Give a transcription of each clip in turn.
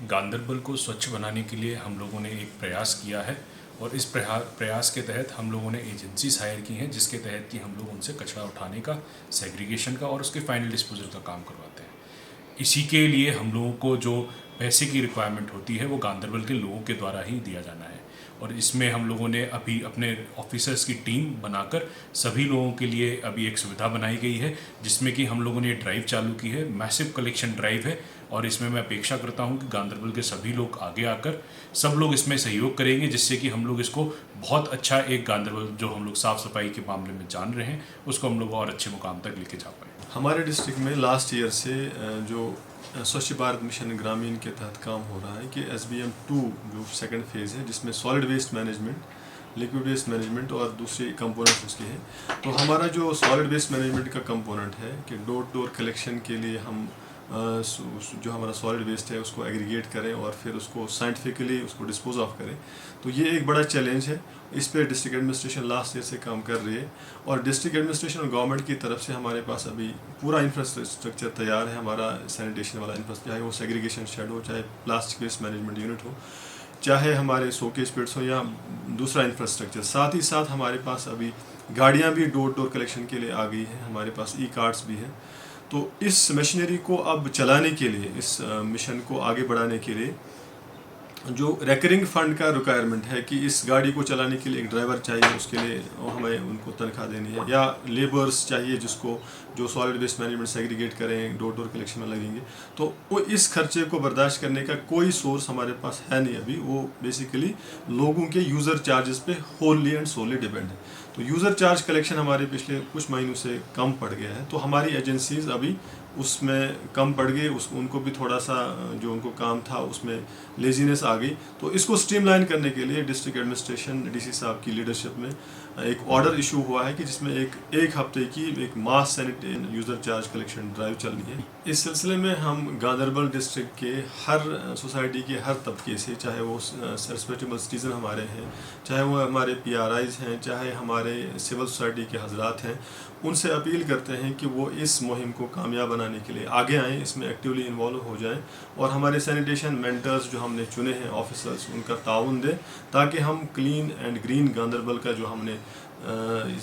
गांदरबल को स्वच्छ बनाने के लिए हम लोगों ने एक प्रयास किया है और इस प्रयास के तहत हम लोगों ने एजेंसीज हायर की हैं जिसके तहत कि हम लोग उनसे कचरा उठाने का, सेग्रीगेशन का और उसके फाइनल डिस्पोजल का काम करवाते हैं। इसी के लिए हम लोगों को जो पैसे की रिक्वायरमेंट होती है वो गांदरबल के लोगों के द्वारा ही दिया जाना है और इसमें हम लोगों ने अभी अपने ऑफिसर्स की टीम बनाकर सभी लोगों के लिए अभी एक सुविधा बनाई गई है जिसमें कि हम लोगों ने ड्राइव चालू की है, मैसिव कलेक्शन ड्राइव है और इसमें मैं अपेक्षा करता हूं कि गांदरबल के सभी लोग आगे आकर सब लोग इसमें सहयोग करेंगे जिससे कि हम लोग इसको बहुत अच्छा एक गांदरबल जो हम लोग साफ़ सफाई के मामले में जान रहे हैं उसको हम लोग और अच्छे मुकाम तक लेके जा पाए। हमारे डिस्ट्रिक्ट में लास्ट ईयर से जो स्वच्छ भारत मिशन ग्रामीण के तहत काम हो रहा है कि SBM-2 जो सेकंड फेज़ है जिसमें solid waste management, liquid waste management और दूसरे कंपोनेंट्स उसके हैं। तो हमारा जो सॉलिड वेस्ट मैनेजमेंट का कंपोनेंट है कि डोर टू डोर कलेक्शन के लिए हम जो हमारा सॉलिड वेस्ट है उसको एग्रीगेट करें और फिर उसको साइंटिफिकली उसको डिस्पोज ऑफ करें। तो ये एक बड़ा चैलेंज है, इस पे डिस्ट्रिक्ट एडमिनिस्ट्रेशन लास्ट ईयर से काम कर रही है और डिस्ट्रिक्ट एडमिनिस्ट्रेशन और गवर्नमेंट की तरफ से हमारे पास अभी पूरा इंफ्रास्ट्रक्चर तैयार है। हमारा सैनिटेशन वाला इंफ्रास्ट्रक्चर, चाहे वो सेग्रीगेशन शेड हो, चाहे प्लास्टिक वेस्ट मैनेजमेंट यूनिट हो, चाहे हमारे सोकेज पिट्स हो या दूसरा इंफ्रास्ट्रक्चर। साथ ही साथ हमारे पास अभी गाड़ियाँ भी डोर टू डोर कलेक्शन के लिए आ गई हैं, हमारे पास कार्ड्स भी हैं। तो इस मशीनरी को अब चलाने के लिए, इस मिशन को आगे बढ़ाने के लिए जो रेकरिंग फंड का रिक्वायरमेंट है कि इस गाड़ी को चलाने के लिए एक ड्राइवर चाहिए, उसके लिए हमें उनको तनख्वाह देनी है, या लेबर्स चाहिए जिसको जो सॉलिड वेस्ट मैनेजमेंट सेग्रीगेट करें, डोर डोर कलेक्शन में लगेंगे। तो वो इस खर्चे को बर्दाश्त करने का कोई सोर्स हमारे पास है नहीं अभी। वो बेसिकली लोगों के यूज़र चार्जेस पे होली एंड सोली डिपेंड है। तो यूज़र चार्ज कलेक्शन हमारे पिछले कुछ महीनों से कम पड़ गया है, तो हमारी एजेंसीज अभी उसमें कम पड़ गए, उनको भी थोड़ा सा जो उनको काम था उसमें लेजीनेस आ गई। तो इसको स्ट्रीमलाइन करने के लिए डिस्ट्रिक्ट एडमिनिस्ट्रेशन DC साहब की लीडरशिप में एक ऑर्डर इशू हुआ है कि जिसमें एक हफ्ते की एक mass sanitation user charge collection drive चलनी है। इस सिलसिले में हम गांदरबल डिस्ट्रिक्ट के हर सोसाइटी के हर तबके से, चाहे वो रिस्पेक्टेबल सिटीज़न हमारे हैं, चाहे वो हमारे PRIs हैं, चाहे हमारे सिविल सोसाइटी के हजरात हैं, उनसे अपील करते हैं कि वो इस मुहिम को कामयाब बनाने के लिए आगे आएँ, इसमें एक्टिवली इन्वॉल्व हो जाएं और हमारे सैनिटेशन मेंटर्स जो हमने चुने हैं ऑफिसर्स, उनका ताउन दें ताकि हम क्लीन एंड ग्रीन गांदरबल का जो हमने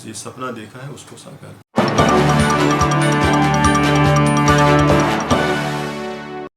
ये सपना देखा है उसको साकार करें।